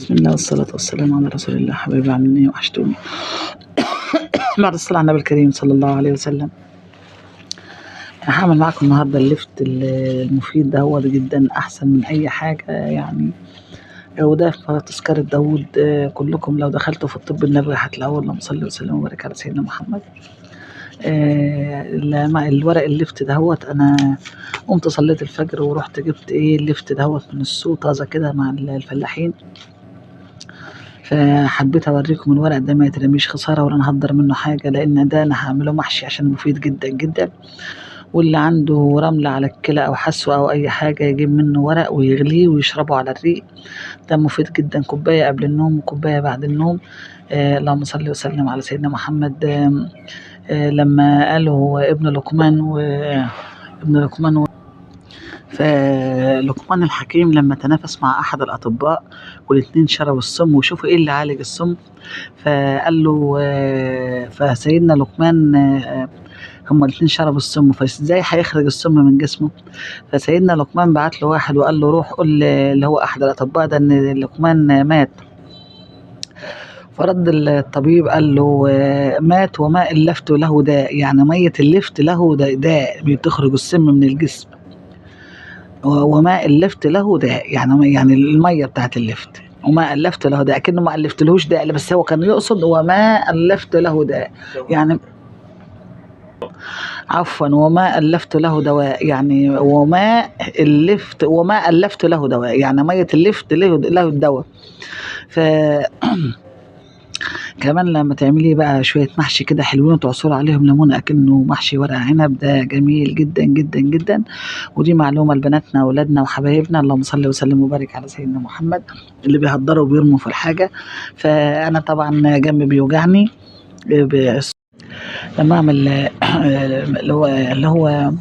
بسم الله والصلاة والسلام على رسول الله. حبايبي عاملين ايه؟ وحشتوني. بعد الصلاة على النبي الكريم صلى الله عليه وسلم. أنا هعمل معاكم النهارده الليفت المفيد ده، هو جدا أحسن من أي حاجة يعني. وده في تذكرة داود. كلكم لو دخلتوا في الطب النبوي هتلاقوا اللهم صل وسلم وبارك على سيدنا محمد. الورق الليفت دهوت، أنا قمت صليت الفجر ورحت جبت الليفت دهوت من السوق طازة كده مع الفلاحين، فحبيت اوريكم الورق ده ما يترميش خساره ولا نهدر منه حاجه، لان ده انا هعمله محشي عشان مفيد جدا جدا. واللي عنده رمله على الكلى او حسوه او اي حاجه يجيب منه ورق ويغليه ويشربه على الريق. ده مفيد جدا، كوبايه قبل النوم وكوبايه بعد النوم. اللهم صل وسلم على سيدنا محمد. لما قالوا ابن لقمان فلقمان الحكيم لما تنافس مع أحد الأطباء والاتنين شربوا السم وشوفوا إيه اللي عالج السم، فقال له فسيدنا لقمان هما الاتنين شربوا السم، فازاي هيخرج السم من جسمه؟ فسيدنا لقمان بعت له واحد وقال له روح قول اللي هو أحد الأطباء ده إن لقمان مات. فرد الطبيب قال له مات وماء اللفت له داء، يعني مية اللفت له داء بتخرج السم من الجسم. وماء اللفت له داء يعني الميه بتاعت اللفت، وما ألفت له داء، كأنه ما ألفتلهوش داء، بس هو كان يقصد وما ألفت له داء يعني. عفوا، وما ألفت له دواء يعني وما ألفت له دواء، يعني مية اللفت له الدواء. ف كمان لما تعملي بقى شوية محشي كده حلوين وتعصري عليهم ليمون أكنه محشي ورق عنب، ده جميل جدا جدا جدا. ودي معلومة لبناتنا وأولادنا وحبايبنا، اللهم صل وسلم وبارك على سيدنا محمد، اللي بيهدروا وبيرموا في الحاجة. فأنا طبعا جنبي بيوجعني لما أعمل اللي هو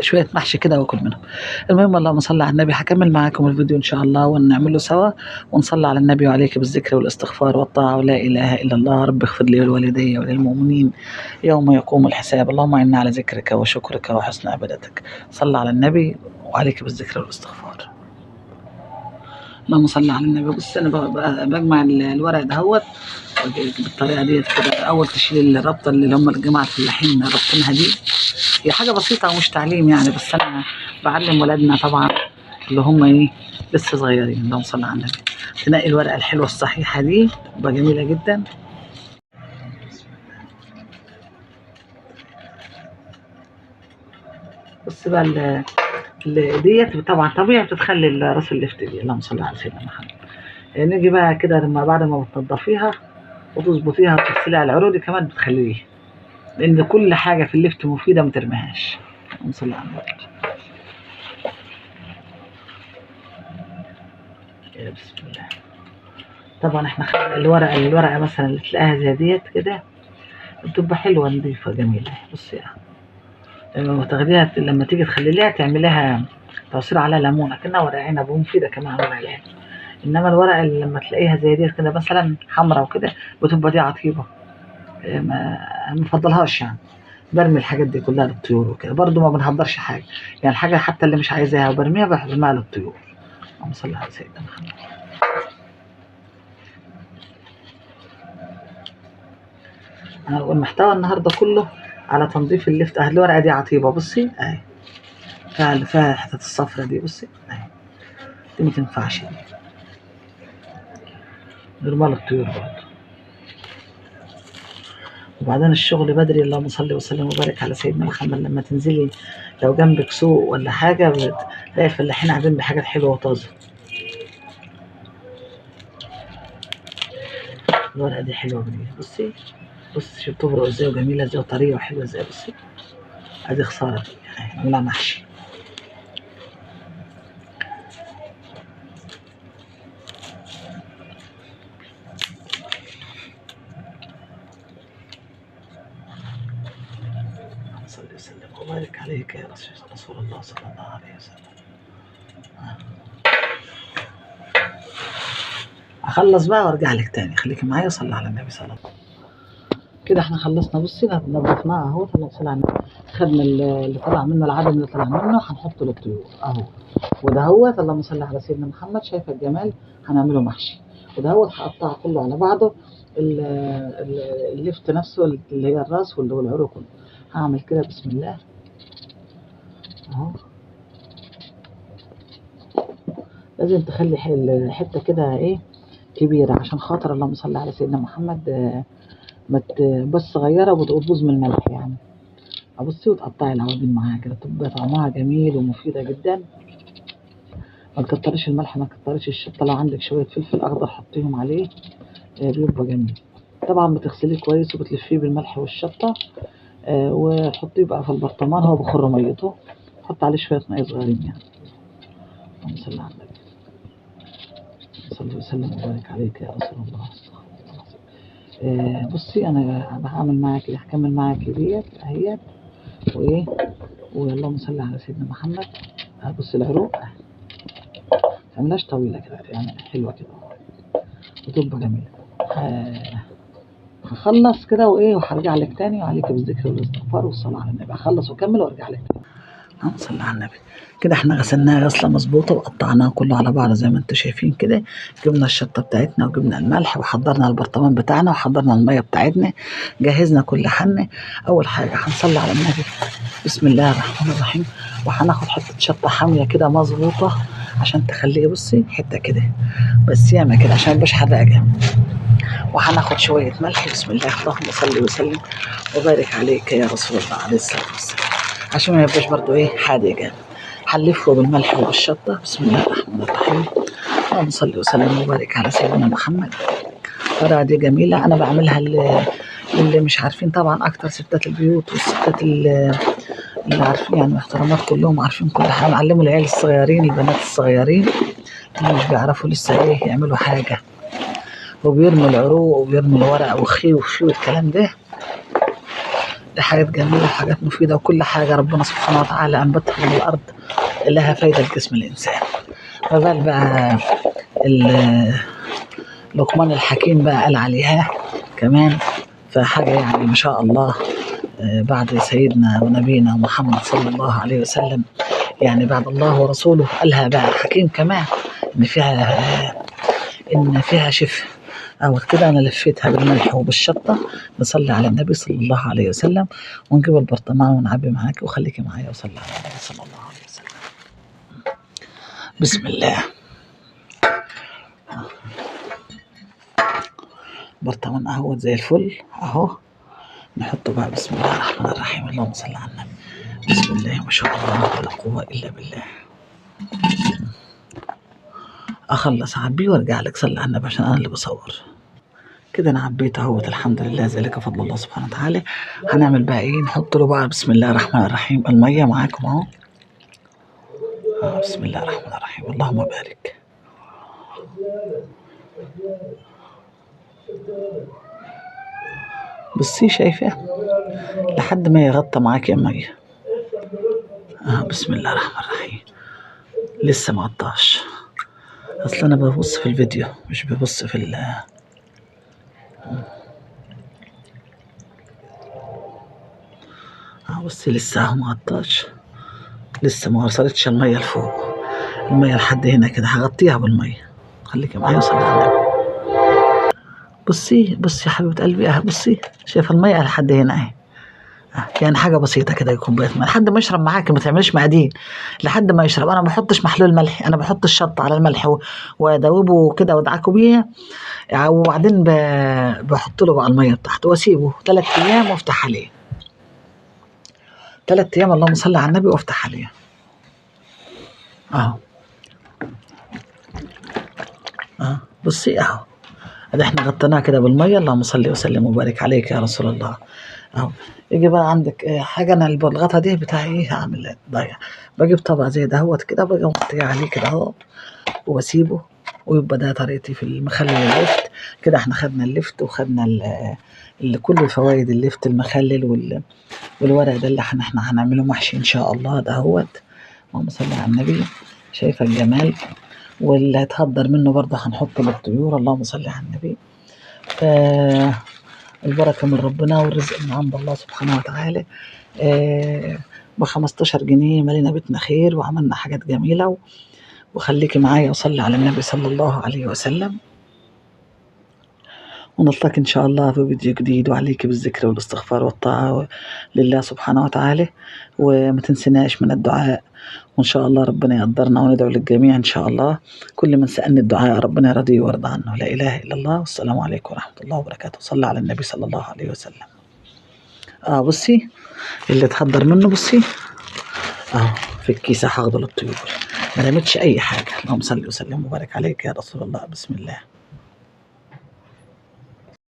شوية محشي كده واكل منهم. المهم اللهم صل على النبي. هكمل معاكم الفيديو ان شاء الله ونعمله سوا ونصلي على النبي وعليك بالذكر والاستغفار والطاعة ولا اله الا الله. رب اغفر لي ولوالدي وللمؤمنين يوم يقوم الحساب. اللهم انا على ذكرك وشكرك وحسن عبادتك. صل على النبي وعليك بالذكر والاستغفار. اللهم صل على النبي. بص انا بجمع الورق دهوت بالطريقه ديت كده. اول تشيل الربطه اللي هم الجماعه الفلاحين رابطينها دي، هي حاجه بسيطه ومش تعليم يعني، بس انا بعلم ولادنا طبعا اللي هم لسه صغيرين. اللهم صل على النبي. تنقي الورقه الحلوه الصحيحه دي تبقى جميله جدا. بص بقى ديت طبعا طبيعي بتتخلي راس اللفت دي. اللهم صل على سيدنا محمد. نيجي بقى كده لما بعد ما بتنضفيها وتظبطيها وتغسليها على العروق دي كمان بتخليه، لان كل حاجه في اللفت مفيده ما ترميهاش. اللهم صل على النبي. يا بسم الله. طبعا احنا الورقه مثلا اللي تلاقيها زي ديت كده بتبقى حلوه نظيفه جميله. بصي لما تاخديها لما تيجي تخليها تعمليها تعصير عليها ليمون اكنها ورق عنب، ومفيده كمان ورق العنب. انما الورقه اللي لما تلاقيها زي ديت كده مثلا حمراء وكده بتبقى دي عطيبه، ما بفضلهاش يعني. برمي الحاجات دي كلها للطيور وكده، برضو ما بنهدرش حاجه يعني. الحاجه حتى اللي مش عايزاها وبرميها برميها للطيور. اللهم صل على سيدنا محمد. والمحتوى النهارده كله على تنظيف اللفت. الورقه دي عطيبه، بصي اهي فيها الحتت الصفرا دي، بصي اهي دي ما تنفعش، دي نرميها للطيور برضه. وبعدين الشغل بدري. اللهم صل وسلم وبارك على سيدنا محمد. لما تنزلي لو جنبك سوق ولا حاجه بتلاقي الفلاحين قاعدين بحاجات حلوه وطازه. الورقه دي حلوه جميله، بصي شوف بتبرق ازاي وجميله ازاي وطريه وحلوه ازاي. بصي ادي خساره دي يعني نعملها محشي. صلى وسلم وبارك عليك يا رسول الله صلى الله عليه وسلم. اخلص بقى وارجع لك تاني، خليكي معايا. صلى على النبي صلى الله عليه وسلم. كده احنا خلصنا. بصي نظفناها اهو. صلى على النبي. خدنا اللي طلع منه العدم اللي طلع منه هنحطه للطيور اهو. ودهوت اللهم صل على سيدنا محمد، شايفه الجمال، هنعمله محشي. ودهوت هقطعه كله على بعضه، اللفت نفسه اللي هي الراس واللي هو العروق كله. هعمل كده بسم الله اهو. لازم تخلي الحته كده ايه كبيره عشان خاطر اللهم صل على سيدنا محمد، بس صغيره وتبوظ من الملح يعني. ابصي وتقطعي العوامل معاها كده، تبقى طعمها جميل ومفيده جدا. ما تكتريش الملح، ما تكتريش الشطه، لو عندك شويه فلفل اخضر حطيهم عليه، بيبقى جميل. طبعا بتغسليه كويس وبتلفيه بالملح والشطه، وحطيه بقى في البرطمان، هو بخر ميته، حط عليه شويه ميه صغيرين يعني. اللهم صل على النبي، صلى وسلم وبارك عليك يا رسول الله. بصي انا هعمل معاكي، هكمل معاكي ديت اهيت وايه، واللهم صل على سيدنا محمد. بصي العروق متعملهاش طويله كده يعني، حلوه كده وتبقى جميله. هخلص كده وايه وهرجع لك تاني، وعليك بالذكر والاستغفار والصلاه على النبي. هخلص واكمل وارجع لك تاني. اللهم صل على النبي. كده احنا غسلناها غسله مظبوطه وقطعناها كله على بعض زي ما انتم شايفين كده. جبنا الشطه بتاعتنا وجبنا الملح وحضرنا البرطمان بتاعنا وحضرنا الميه بتاعتنا، جهزنا كل حنه. اول حاجه هنصلي على النبي، بسم الله الرحمن الرحيم. وهناخد حته شطه حاميه كده مظبوطه عشان تخليه بصي حته كده بس ياما كده عشان ميبقاش حراقه جامد. وهناخد شويه ملح، بسم الله اللهم صل وسلم وبارك عليك يا رسول الله عليه الصلاه والسلام، عشان ما يبقاش برضو ايه حادق جامد. هنلفه بالملح وبالشطه، بسم الله الرحمن الرحيم. اللهم صل وسلم وبارك على سيدنا محمد. الطريقه دي جميله، انا بعملها اللي مش عارفين طبعا، اكتر ستات البيوت والستات اللي عارفين يعني محترمات كلهم عارفين كل حاجه. نعلموا العيال الصغيرين، البنات الصغيرين اللي مش بيعرفوا لسه ايه يعملوا حاجه، وبيرموا العروق وبيرموا الورق وخي وفي والكلام ده. دي حاجات جميله وحاجات مفيده، وكل حاجه ربنا سبحانه وتعالى انبتها من الارض لها فايده لجسم الانسان. فبال بقى لقمان الحكيم بقى قال عليها كمان، فحاجه يعني ما شاء الله. بعد سيدنا ونبينا محمد صلى الله عليه وسلم، يعني بعد الله ورسوله قالها بقى حكيم كمان، ان فيها شفاء. أول كده أنا لفيتها بالملح وبالشطة. نصلي على النبي صلى الله عليه وسلم، ونجيب البرطمان ونعبي معاك، وخليكي معايا وصلي على النبي صلى الله عليه وسلم. بسم الله. برطمان أهو زي الفل أهو، نحطه بقى بسم الله الرحمن الرحيم. اللهم صل على النبي. بسم الله ما شاء الله ولا قوة إلا بالله. أخلص أعبيه وأرجع لك. صلي على النبي عشان أنا اللي بصور. كده انا عبيته اهوت، الحمد لله، ذلك فضل الله سبحانه وتعالى. هنعمل بقى ايه، نحط له بقى بسم الله الرحمن الرحيم الميه معاكم اهو. بسم الله الرحمن الرحيم، اللهم بارك. بصي شايفه لحد ما يغطى معاكي الميه. بسم الله الرحمن الرحيم. لسه ما غطاش، اصل انا ببص في الفيديو مش ببص في بصي لسه اهو ما غطاش، لسه ما وصلتش الميه لفوق، الميه لحد هنا كده. هغطيها بالميه، خليكي معايا وصلي على النبي. بصي يا حبيبه قلبي، بصي شايفه الميه لحد هنا اهي. يعني حاجه بسيطه كده، يكون بيت لحد ما يشرب معاكي، ما تعمليش مقادير لحد ما يشرب. انا ما بحطش محلول ملح، انا بحط الشطه على الملح وادوبه كده وادعكه بيه، وبعدين بحط له بقى الميه بتاعته واسيبه 3 ايام وافتح عليه. 3 ايام اللهم صل على النبي وافتح عليه اهو. بصي اهو، ادي احنا غطيناها كده بالميه. اللهم صل وسلم وبارك عليك يا رسول الله اهو. يجي بقى عندك حاجه، انا البلغطه دي بتاعي ايه هعمل ضايع، بجيب طبق زي دهوت كده، باجي مغطيه عليه كده اهو واسيبه، ويبقى ده طريقتي في المخلل اللفت. كده احنا خدنا اللفت وخدنا كل الفوائد اللفت المخلل والورق ده اللي احنا هنعمله محشي ان شاء الله دهوت. اللهم صل على النبي. شايفه الجمال، واللي هيتهدر منه برضه هنحطه للطيور. اللهم صل على النبي. البركة من ربنا والرزق من عند الله سبحانه وتعالى. ب15 جنيه مالينا بيتنا خير، وعملنا حاجات جميلة وخليكي معايا وصلي على النبي صلى الله عليه وسلم، ونلتقي إن شاء الله في فيديو جديد، وعليك بالذكر والاستغفار والطاعة لله سبحانه وتعالى، وما تنسناش من الدعاء، وإن شاء الله ربنا يقدرنا وندعو للجميع إن شاء الله. كل من سألني الدعاء ربنا يرضيه ويرضى عنه. لا إله إلا الله، والسلام عليكم ورحمة الله وبركاته. صلى على النبي صلى الله عليه وسلم. بصي اللي تحضر منه، بصي في الكيسة حاضر للطيور، ما رمتش أي حاجة. اللهم صل وسلم وبارك عليك يا رسول الله. بسم الله.